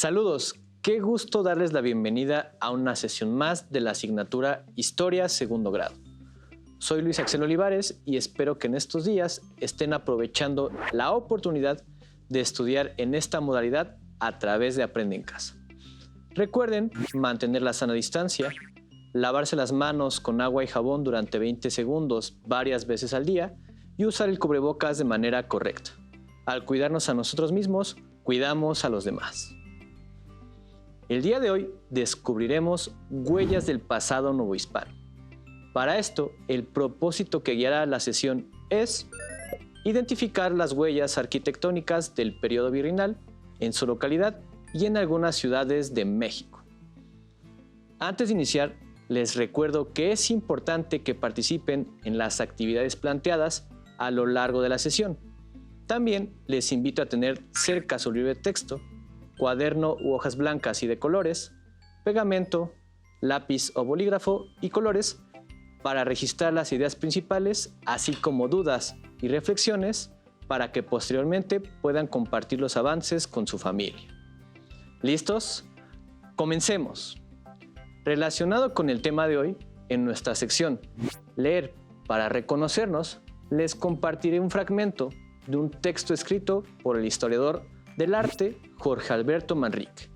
Saludos, qué gusto darles la bienvenida a una sesión más de la asignatura Historia Segundo Grado. Soy Luis Axel Olivares y espero que en estos días estén aprovechando la oportunidad de estudiar en esta modalidad a través de Aprende en Casa. Recuerden mantener la sana distancia, lavarse las manos con agua y jabón durante 20 segundos varias veces al día y usar el cubrebocas de manera correcta. Al cuidarnos a nosotros mismos, cuidamos a los demás. El día de hoy descubriremos huellas del pasado novohispano. Para esto, el propósito que guiará la sesión es identificar las huellas arquitectónicas del periodo virreinal en su localidad y en algunas ciudades de México. Antes de iniciar, les recuerdo que es importante que participen en las actividades planteadas a lo largo de la sesión. También les invito a tener cerca su libro de texto, cuaderno u hojas blancas y de colores, pegamento, lápiz o bolígrafo y colores para registrar las ideas principales, así como dudas y reflexiones para que posteriormente puedan compartir los avances con su familia. ¿Listos? Comencemos. Relacionado con el tema de hoy, en nuestra sección Leer para reconocernos, les compartiré un fragmento de un texto escrito por el historiador del arte Jorge Alberto Manrique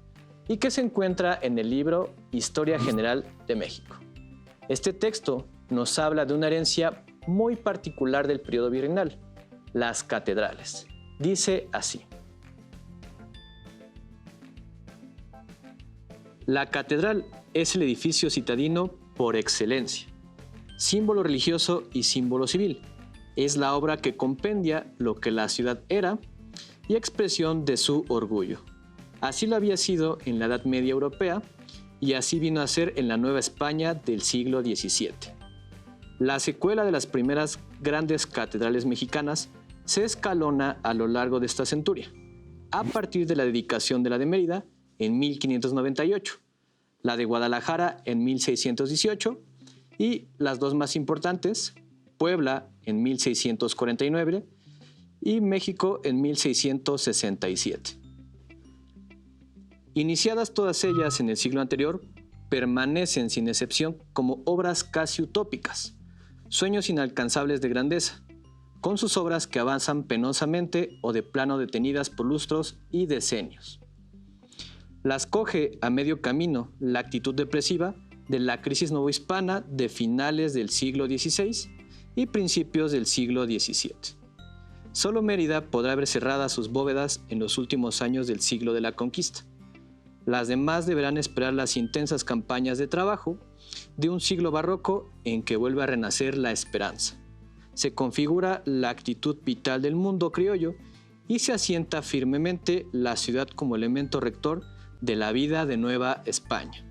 y que se encuentra en el libro Historia General de México. Este texto nos habla de una herencia muy particular del periodo virreinal, las catedrales. Dice así: la catedral es el edificio citadino por excelencia, símbolo religioso y símbolo civil. Es la obra que compendia lo que la ciudad era y expresión de su orgullo. Así lo había sido en la Edad Media europea y así vino a ser en la Nueva España del siglo XVII. La secuela de las primeras grandes catedrales mexicanas se escalona a lo largo de esta centuria, a partir de la dedicación de la de Mérida en 1598, la de Guadalajara en 1618 y las dos más importantes, Puebla en 1649 y México en 1667. Iniciadas todas ellas en el siglo anterior, permanecen sin excepción como obras casi utópicas, sueños inalcanzables de grandeza, con sus obras que avanzan penosamente o de plano detenidas por lustros y decenios. Las coge a medio camino la actitud depresiva de la crisis novohispana de finales del siglo XVI y principios del siglo XVII. Solo Mérida podrá ver cerradas sus bóvedas en los últimos años del siglo de la conquista. Las demás deberán esperar las intensas campañas de trabajo de un siglo barroco en que vuelve a renacer la esperanza. Se configura la actitud vital del mundo criollo y se asienta firmemente la ciudad como elemento rector de la vida de Nueva España.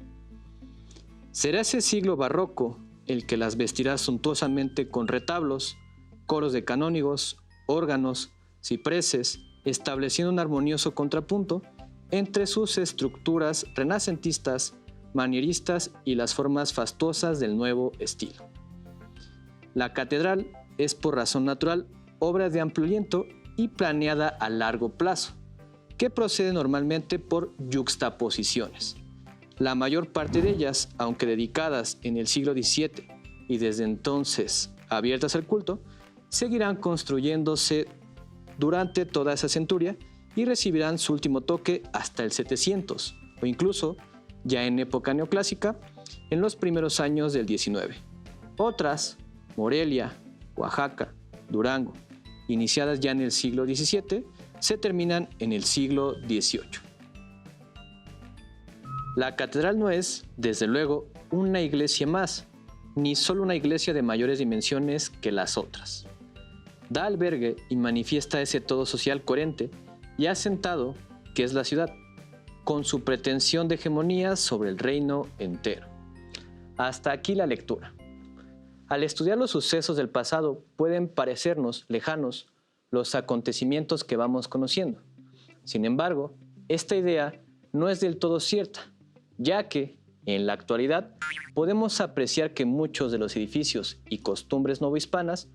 Será ese siglo barroco el que las vestirá suntuosamente con retablos, coros de canónigos, órganos, cipreses, estableciendo un armonioso contrapunto entre sus estructuras renacentistas, manieristas y las formas fastuosas del nuevo estilo. La catedral es por razón natural obra de amplio aliento y planeada a largo plazo, que procede normalmente por yuxtaposiciones. La mayor parte de ellas, aunque dedicadas en el siglo XVII y desde entonces abiertas al culto, seguirán construyéndose durante toda esa centuria y recibirán su último toque hasta el 700 o incluso, ya en época neoclásica, en los primeros años del XIX. Otras, Morelia, Oaxaca, Durango, iniciadas ya en el siglo XVII, se terminan en el siglo XVIII. La catedral no es, desde luego, una iglesia más, ni solo una iglesia de mayores dimensiones que las otras. Da albergue y manifiesta ese todo social coherente y asentado que es la ciudad, con su pretensión de hegemonía sobre el reino entero. Hasta aquí la lectura. Al estudiar los sucesos del pasado pueden parecernos lejanos los acontecimientos que vamos conociendo. Sin embargo, esta idea no es del todo cierta, ya que, en la actualidad, podemos apreciar que muchos de los edificios y costumbres novohispanas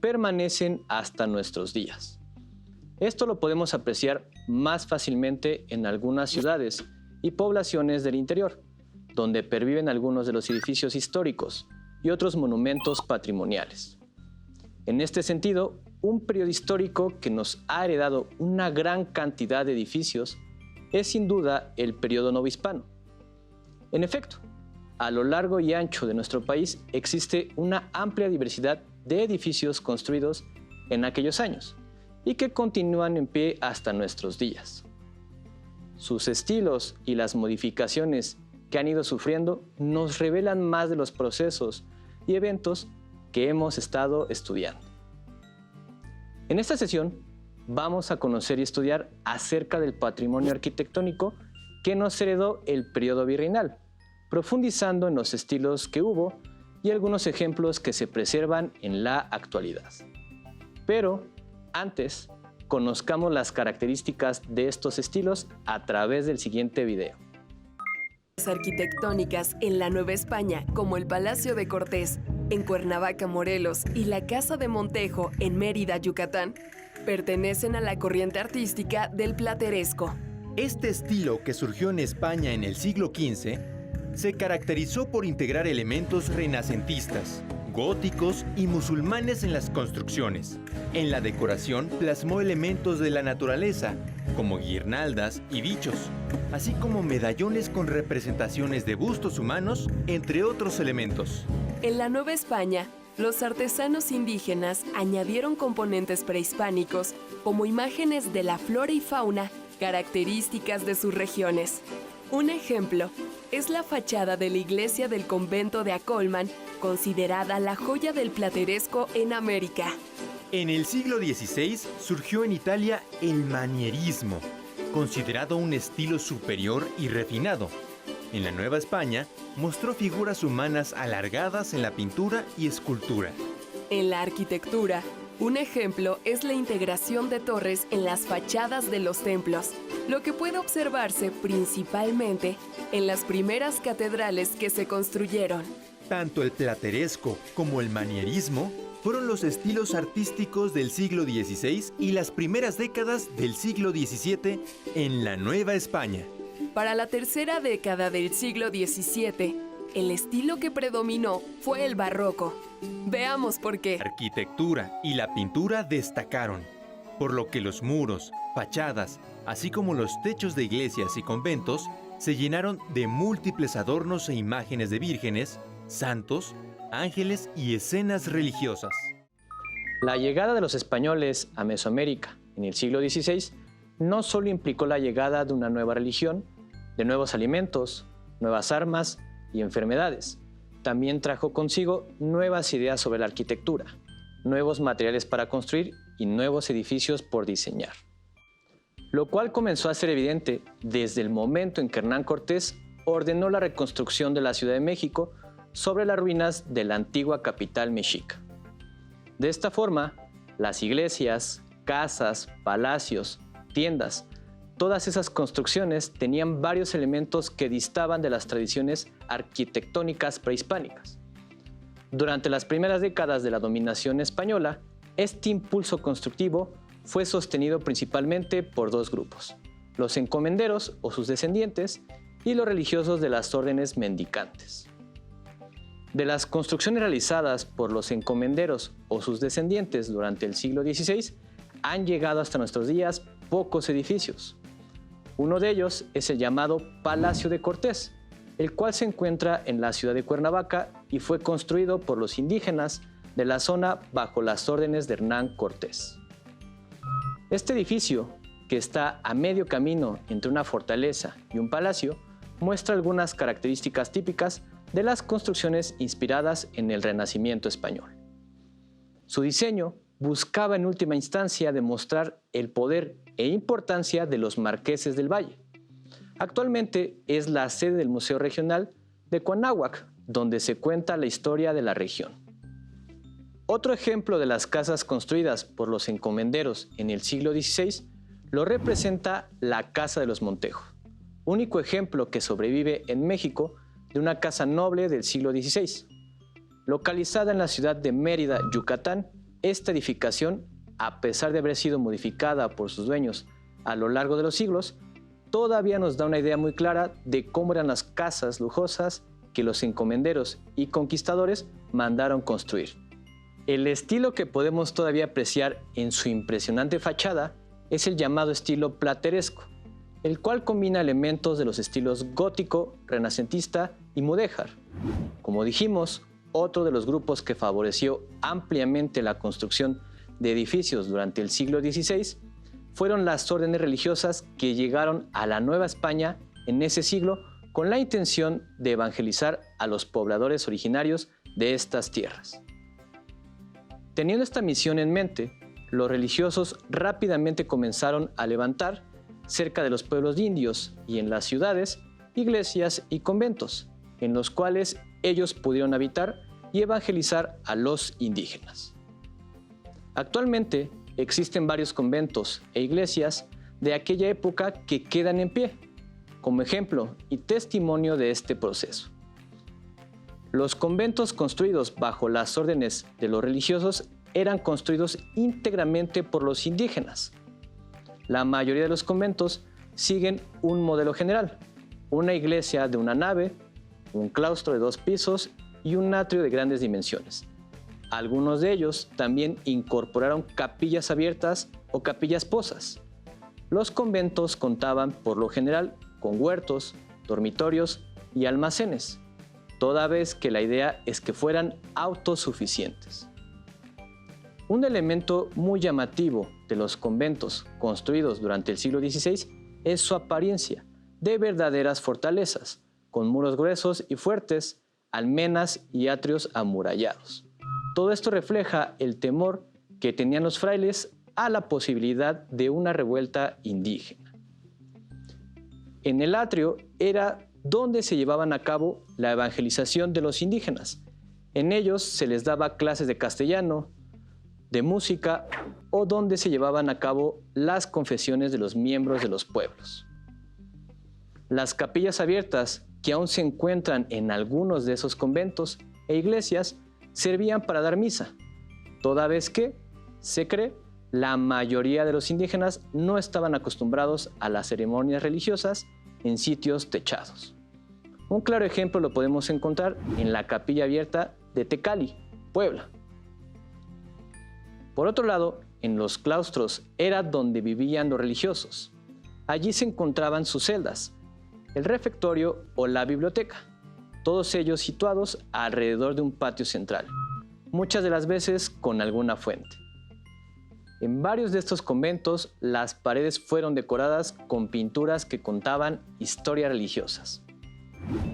permanecen hasta nuestros días. Esto lo podemos apreciar más fácilmente en algunas ciudades y poblaciones del interior, donde perviven algunos de los edificios históricos y otros monumentos patrimoniales. En este sentido, un periodo histórico que nos ha heredado una gran cantidad de edificios es sin duda el periodo novohispano. En efecto, a lo largo y ancho de nuestro país existe una amplia diversidad de edificios construidos en aquellos años y que continúan en pie hasta nuestros días. Sus estilos y las modificaciones que han ido sufriendo nos revelan más de los procesos y eventos que hemos estado estudiando. En esta sesión vamos a conocer y estudiar acerca del patrimonio arquitectónico que nos heredó el periodo virreinal, profundizando en los estilos que hubo y algunos ejemplos que se preservan en la actualidad. Pero antes, conozcamos las características de estos estilos a través del siguiente video. Arquitectónicas en la Nueva España, como el Palacio de Cortés, en Cuernavaca, Morelos, y la Casa de Montejo, en Mérida, Yucatán, pertenecen a la corriente artística del plateresco. Este estilo, que surgió en España en el siglo XV, se caracterizó por integrar elementos renacentistas, góticos y musulmanes en las construcciones. En la decoración plasmó elementos de la naturaleza, como guirnaldas y bichos, así como medallones con representaciones de bustos humanos, entre otros elementos. En la Nueva España, los artesanos indígenas añadieron componentes prehispánicos como imágenes de la flora y fauna características de sus regiones. Un ejemplo es la fachada de la iglesia del convento de Acolman, considerada la joya del plateresco en América. En el siglo XVI surgió en Italia el manierismo, considerado un estilo superior y refinado. En la Nueva España mostró figuras humanas alargadas en la pintura y escultura. En la arquitectura, un ejemplo es la integración de torres en las fachadas de los templos, lo que puede observarse principalmente en las primeras catedrales que se construyeron. Tanto el plateresco como el manierismo fueron los estilos artísticos del siglo XVI y las primeras décadas del siglo XVII en la Nueva España. Para la tercera década del siglo XVII, el estilo que predominó fue el barroco. Veamos por qué. La arquitectura y la pintura destacaron, por lo que los muros, fachadas, así como los techos de iglesias y conventos se llenaron de múltiples adornos e imágenes de vírgenes, santos, ángeles y escenas religiosas. La llegada de los españoles a Mesoamérica en el siglo XVI no solo implicó la llegada de una nueva religión, de nuevos alimentos, nuevas armas y enfermedades. También trajo consigo nuevas ideas sobre la arquitectura, nuevos materiales para construir y nuevos edificios por diseñar. Lo cual comenzó a ser evidente desde el momento en que Hernán Cortés ordenó la reconstrucción de la Ciudad de México sobre las ruinas de la antigua capital mexica. De esta forma, las iglesias, casas, palacios, tiendas, todas esas construcciones tenían varios elementos que distaban de las tradiciones arquitectónicas prehispánicas. Durante las primeras décadas de la dominación española, este impulso constructivo fue sostenido principalmente por dos grupos: los encomenderos o sus descendientes y los religiosos de las órdenes mendicantes. De las construcciones realizadas por los encomenderos o sus descendientes durante el siglo XVI, han llegado hasta nuestros días pocos edificios. Uno de ellos es el llamado Palacio de Cortés, el cual se encuentra en la ciudad de Cuernavaca y fue construido por los indígenas de la zona bajo las órdenes de Hernán Cortés. Este edificio, que está a medio camino entre una fortaleza y un palacio, muestra algunas características típicas de las construcciones inspiradas en el Renacimiento español. Su diseño buscaba en última instancia demostrar el poder e importancia de los marqueses del Valle. Actualmente es la sede del Museo Regional de Cuanáhuac, donde se cuenta la historia de la región. Otro ejemplo de las casas construidas por los encomenderos en el siglo XVI lo representa la Casa de los Montejo, único ejemplo que sobrevive en México de una casa noble del siglo XVI. Localizada en la ciudad de Mérida, Yucatán, esta edificación a pesar de haber sido modificada por sus dueños a lo largo de los siglos, todavía nos da una idea muy clara de cómo eran las casas lujosas que los encomenderos y conquistadores mandaron construir. El estilo que podemos todavía apreciar en su impresionante fachada es el llamado estilo plateresco, el cual combina elementos de los estilos gótico, renacentista y mudéjar. Como dijimos, otro de los grupos que favoreció ampliamente la construcción de edificios durante el siglo XVI fueron las órdenes religiosas que llegaron a la Nueva España en ese siglo con la intención de evangelizar a los pobladores originarios de estas tierras. Teniendo esta misión en mente, los religiosos rápidamente comenzaron a levantar, cerca de los pueblos indios y en las ciudades, iglesias y conventos, en los cuales ellos pudieron habitar y evangelizar a los indígenas. Actualmente existen varios conventos e iglesias de aquella época que quedan en pie, como ejemplo y testimonio de este proceso. Los conventos construidos bajo las órdenes de los religiosos eran construidos íntegramente por los indígenas. La mayoría de los conventos siguen un modelo general: una iglesia de una nave, un claustro de 2 pisos y un atrio de grandes dimensiones. Algunos de ellos también incorporaron capillas abiertas o capillas pozas. Los conventos contaban, por lo general, con huertos, dormitorios y almacenes, toda vez que la idea es que fueran autosuficientes. Un elemento muy llamativo de los conventos construidos durante el siglo XVI es su apariencia de verdaderas fortalezas, con muros gruesos y fuertes, almenas y atrios amurallados. Todo esto refleja el temor que tenían los frailes a la posibilidad de una revuelta indígena. En el atrio era donde se llevaban a cabo la evangelización de los indígenas. En ellos se les daba clases de castellano, de música o donde se llevaban a cabo las confesiones de los miembros de los pueblos. Las capillas abiertas, que aún se encuentran en algunos de esos conventos e iglesias, servían para dar misa, toda vez que, se cree, la mayoría de los indígenas no estaban acostumbrados a las ceremonias religiosas en sitios techados. Un claro ejemplo lo podemos encontrar en la capilla abierta de Tecali, Puebla. Por otro lado, en los claustros era donde vivían los religiosos. Allí se encontraban sus celdas, el refectorio o la biblioteca, todos ellos situados alrededor de un patio central, muchas de las veces con alguna fuente. En varios de estos conventos, las paredes fueron decoradas con pinturas que contaban historias religiosas.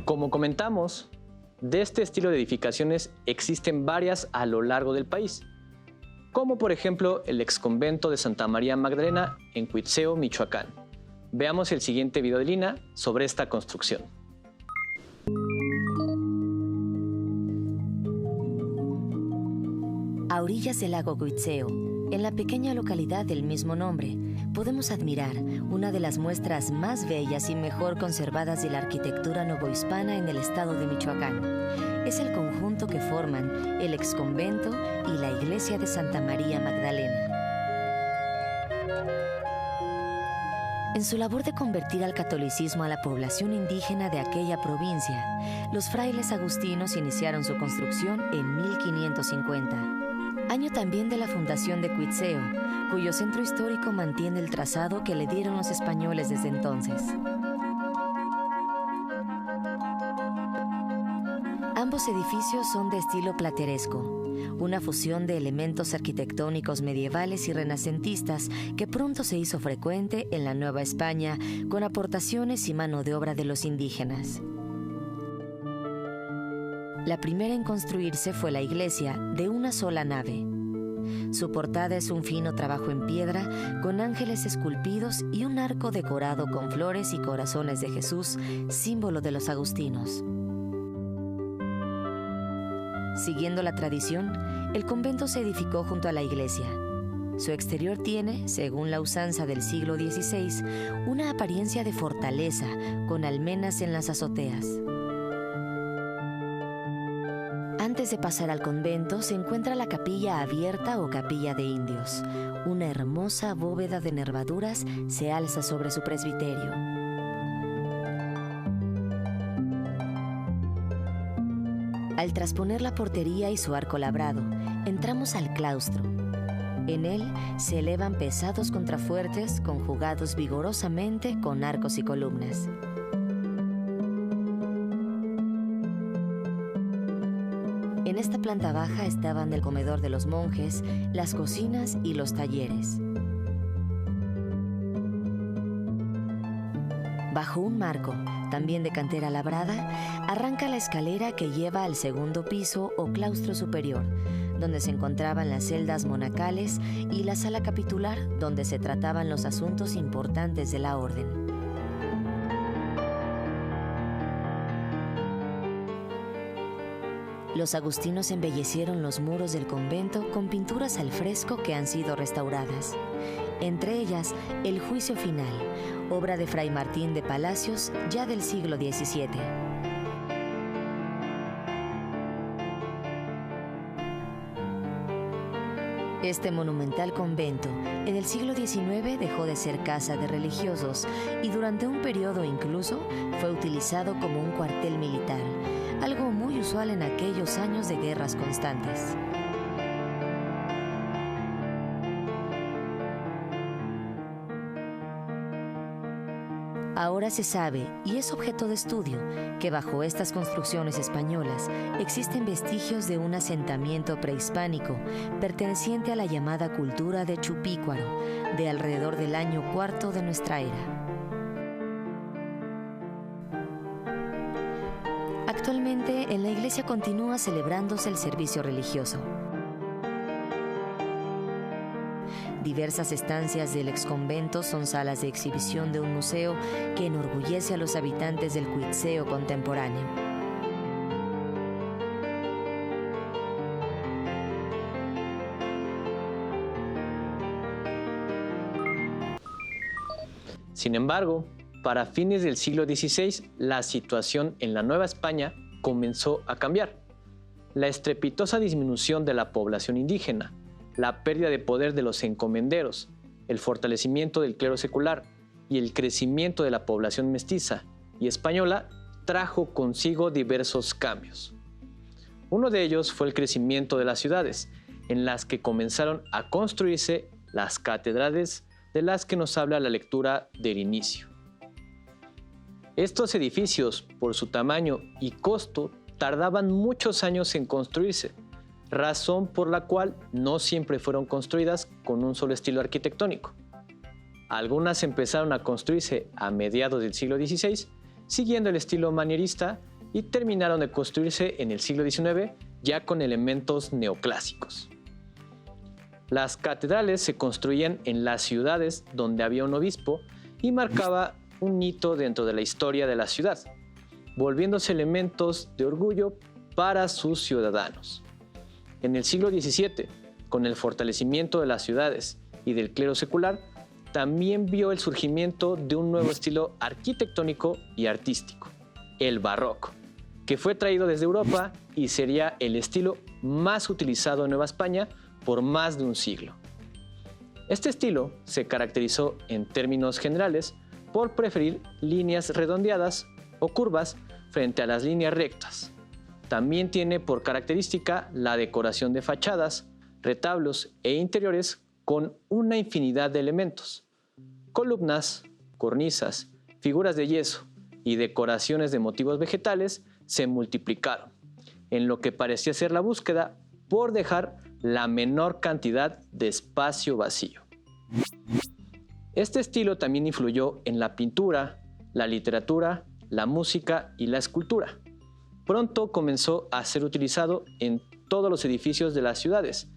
Como comentamos, de este estilo de edificaciones existen varias a lo largo del país, como por ejemplo el exconvento de Santa María Magdalena en Cuitzeo, Michoacán. Veamos el siguiente video de Lina sobre esta construcción. A orillas del lago Cuitzeo, en la pequeña localidad del mismo nombre, podemos admirar una de las muestras más bellas y mejor conservadas de la arquitectura novohispana en el estado de Michoacán. Es el conjunto que forman el exconvento y la iglesia de Santa María Magdalena. En su labor de convertir al catolicismo a la población indígena de aquella provincia, los frailes agustinos iniciaron su construcción en 1550. Año también de la fundación de Cuitzeo, cuyo centro histórico mantiene el trazado que le dieron los españoles desde entonces. Ambos edificios son de estilo plateresco, una fusión de elementos arquitectónicos medievales y renacentistas que pronto se hizo frecuente en la Nueva España con aportaciones y mano de obra de los indígenas. La primera en construirse fue la iglesia, de una sola nave. Su portada es un fino trabajo en piedra, con ángeles esculpidos y un arco decorado con flores y corazones de Jesús, símbolo de los agustinos. Siguiendo la tradición, el convento se edificó junto a la iglesia. Su exterior tiene, según la usanza del siglo XVI, una apariencia de fortaleza, con almenas en las azoteas. Antes de pasar al convento se encuentra la capilla abierta o capilla de indios. Una hermosa bóveda de nervaduras se alza sobre su presbiterio. Al trasponer la portería y su arco labrado, entramos al claustro. En él se elevan pesados contrafuertes conjugados vigorosamente con arcos y columnas. En esta planta baja estaban el comedor de los monjes, las cocinas y los talleres. Bajo un marco, también de cantera labrada, arranca la escalera que lleva al segundo piso o claustro superior, donde se encontraban las celdas monacales y la sala capitular, donde se trataban los asuntos importantes de la orden. Los agustinos embellecieron los muros del convento con pinturas al fresco que han sido restauradas. Entre ellas, El Juicio Final, obra de Fray Martín de Palacios, ya del siglo XVII. Este monumental convento, en el siglo XIX dejó de ser casa de religiosos y durante un periodo incluso fue utilizado como un cuartel militar, algo muy usual en aquellos años de guerras constantes. Ahora se sabe, y es objeto de estudio, que bajo estas construcciones españolas existen vestigios de un asentamiento prehispánico perteneciente a la llamada cultura de Chupícuaro, de alrededor del año IV de nuestra era. Actualmente en la iglesia continúa celebrándose el servicio religioso. Diversas estancias del exconvento son salas de exhibición de un museo que enorgullece a los habitantes del Cuitzeo contemporáneo. Sin embargo, para fines del siglo XVI, la situación en la Nueva España comenzó a cambiar. La estrepitosa disminución de la población indígena, la pérdida de poder de los encomenderos, el fortalecimiento del clero secular y el crecimiento de la población mestiza y española trajo consigo diversos cambios. Uno de ellos fue el crecimiento de las ciudades, en las que comenzaron a construirse las catedrales de las que nos habla la lectura del inicio. Estos edificios, por su tamaño y costo, tardaban muchos años en construirse, razón por la cual no siempre fueron construidas con un solo estilo arquitectónico. Algunas empezaron a construirse a mediados del siglo XVI, siguiendo el estilo manierista, y terminaron de construirse en el siglo XIX ya con elementos neoclásicos. Las catedrales se construían en las ciudades donde había un obispo y marcaba un hito dentro de la historia de la ciudad, volviéndose elementos de orgullo para sus ciudadanos. En el siglo XVII, con el fortalecimiento de las ciudades y del clero secular, también vio el surgimiento de un nuevo estilo arquitectónico y artístico, el barroco, que fue traído desde Europa y sería el estilo más utilizado en Nueva España por más de un siglo. Este estilo se caracterizó en términos generales por preferir líneas redondeadas o curvas frente a las líneas rectas. También tiene por característica la decoración de fachadas, retablos e interiores con una infinidad de elementos. Columnas, cornisas, figuras de yeso y decoraciones de motivos vegetales se multiplicaron, en lo que parecía ser la búsqueda por dejar la menor cantidad de espacio vacío. Este estilo también influyó en la pintura, la literatura, la música y la escultura. Pronto comenzó a ser utilizado en todos los edificios de las ciudades: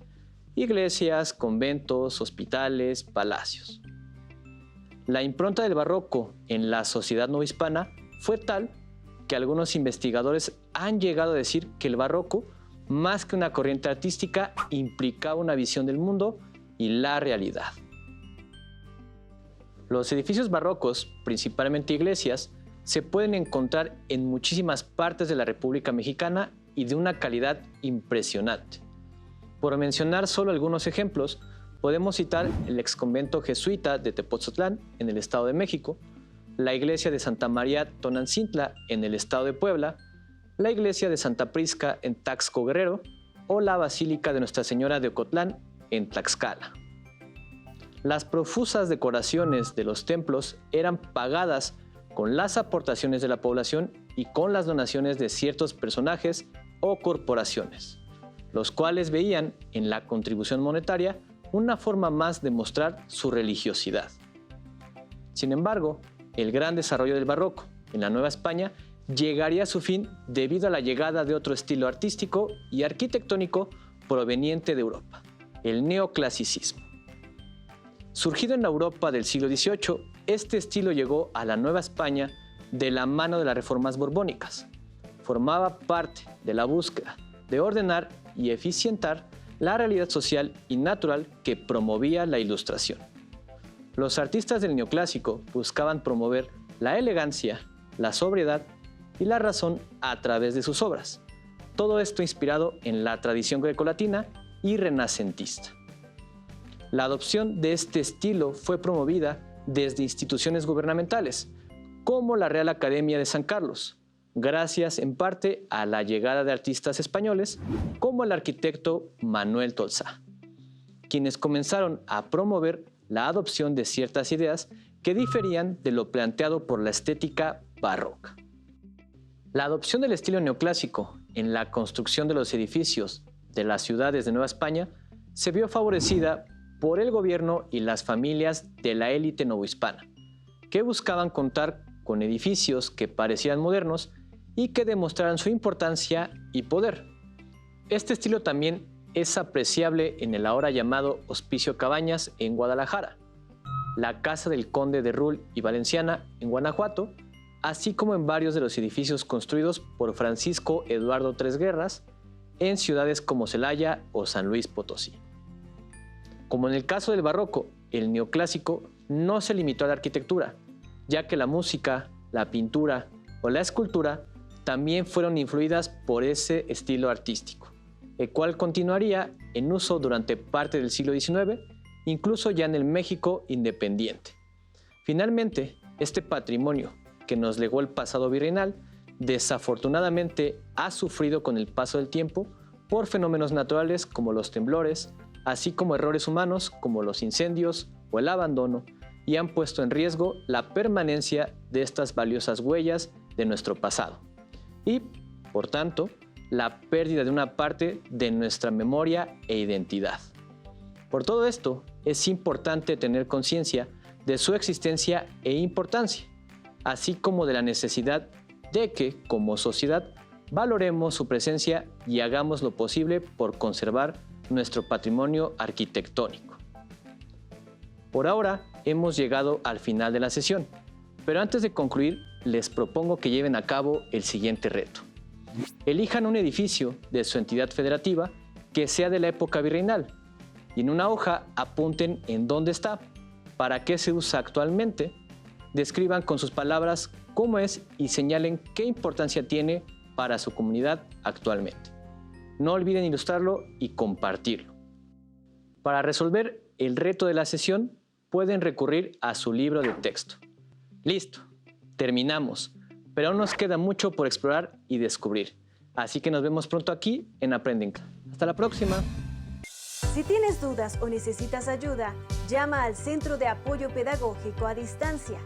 iglesias, conventos, hospitales, palacios. La impronta del barroco en la sociedad novohispana fue tal que algunos investigadores han llegado a decir que el barroco, más que una corriente artística, implicaba una visión del mundo y la realidad. Los edificios barrocos, principalmente iglesias, se pueden encontrar en muchísimas partes de la República Mexicana y de una calidad impresionante. Por mencionar solo algunos ejemplos, podemos citar el exconvento jesuita de Tepoztlán en el Estado de México, la iglesia de Santa María Tonantzintla en el Estado de Puebla, la iglesia de Santa Prisca en Taxco, Guerrero, o la Basílica de Nuestra Señora de Ocotlán en Tlaxcala. Las profusas decoraciones de los templos eran pagadas con las aportaciones de la población y con las donaciones de ciertos personajes o corporaciones, los cuales veían en la contribución monetaria una forma más de mostrar su religiosidad. Sin embargo, el gran desarrollo del barroco en la Nueva España llegaría a su fin debido a la llegada de otro estilo artístico y arquitectónico proveniente de Europa, el neoclasicismo. Surgido en la Europa del siglo XVIII, este estilo llegó a la Nueva España de la mano de las reformas borbónicas. Formaba parte de la búsqueda de ordenar y eficientar la realidad social y natural que promovía la Ilustración. Los artistas del neoclásico buscaban promover la elegancia, la sobriedad y la razón a través de sus obras. Todo esto inspirado en la tradición grecolatina y renacentista. La adopción de este estilo fue promovida desde instituciones gubernamentales, como la Real Academia de San Carlos, gracias en parte a la llegada de artistas españoles como el arquitecto Manuel Tolsá, quienes comenzaron a promover la adopción de ciertas ideas que diferían de lo planteado por la estética barroca. La adopción del estilo neoclásico en la construcción de los edificios de las ciudades de Nueva España se vio favorecida por el gobierno y las familias de la élite novohispana, que buscaban contar con edificios que parecieran modernos y que demostraran su importancia y poder. Este estilo también es apreciable en el ahora llamado Hospicio Cabañas en Guadalajara, la Casa del Conde de Rull y Valenciana en Guanajuato, así como en varios de los edificios construidos por Francisco Eduardo Tres Guerras en ciudades como Celaya o San Luis Potosí. Como en el caso del barroco, el neoclásico no se limitó a la arquitectura, ya que la música, la pintura o la escultura también fueron influidas por ese estilo artístico, el cual continuaría en uso durante parte del siglo XIX, incluso ya en el México independiente. Finalmente, este patrimonio que nos legó el pasado virreinal, desafortunadamente ha sufrido con el paso del tiempo por fenómenos naturales como los temblores, así como errores humanos como los incendios o el abandono, y han puesto en riesgo la permanencia de estas valiosas huellas de nuestro pasado y, por tanto, la pérdida de una parte de nuestra memoria e identidad. Por todo esto, es importante tener conciencia de su existencia e importancia, así como de la necesidad de que, como sociedad, valoremos su presencia y hagamos lo posible por conservar nuestro patrimonio arquitectónico. Por ahora, hemos llegado al final de la sesión, pero antes de concluir, les propongo que lleven a cabo el siguiente reto. Elijan un edificio de su entidad federativa que sea de la época virreinal y en una hoja apunten en dónde está, para qué se usa actualmente, describan con sus palabras cómo es y señalen qué importancia tiene para su comunidad actualmente. No olviden ilustrarlo y compartirlo. Para resolver el reto de la sesión, pueden recurrir a su libro de texto. Listo, terminamos, pero aún nos queda mucho por explorar y descubrir. Así que nos vemos pronto aquí en Aprende en Casa. Hasta la próxima. Si tienes dudas o necesitas ayuda, llama al Centro de Apoyo Pedagógico a Distancia.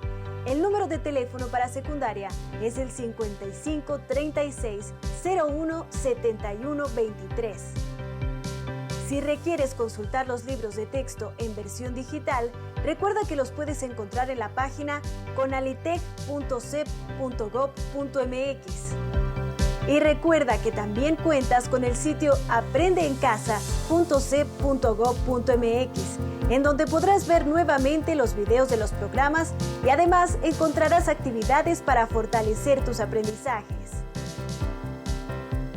El número de teléfono para secundaria es el 55 36 01 71 23. Si requieres consultar los libros de texto en versión digital, recuerda que los puedes encontrar en la página conalitec.cep.gov.mx. Y recuerda que también cuentas con el sitio aprendeencasa.cep.gov.mx, en donde podrás ver nuevamente los videos de los programas y además encontrarás actividades para fortalecer tus aprendizajes.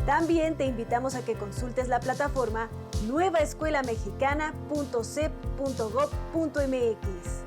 También te invitamos a que consultes la plataforma nuevaescuelamexicana.cep.gov.mx.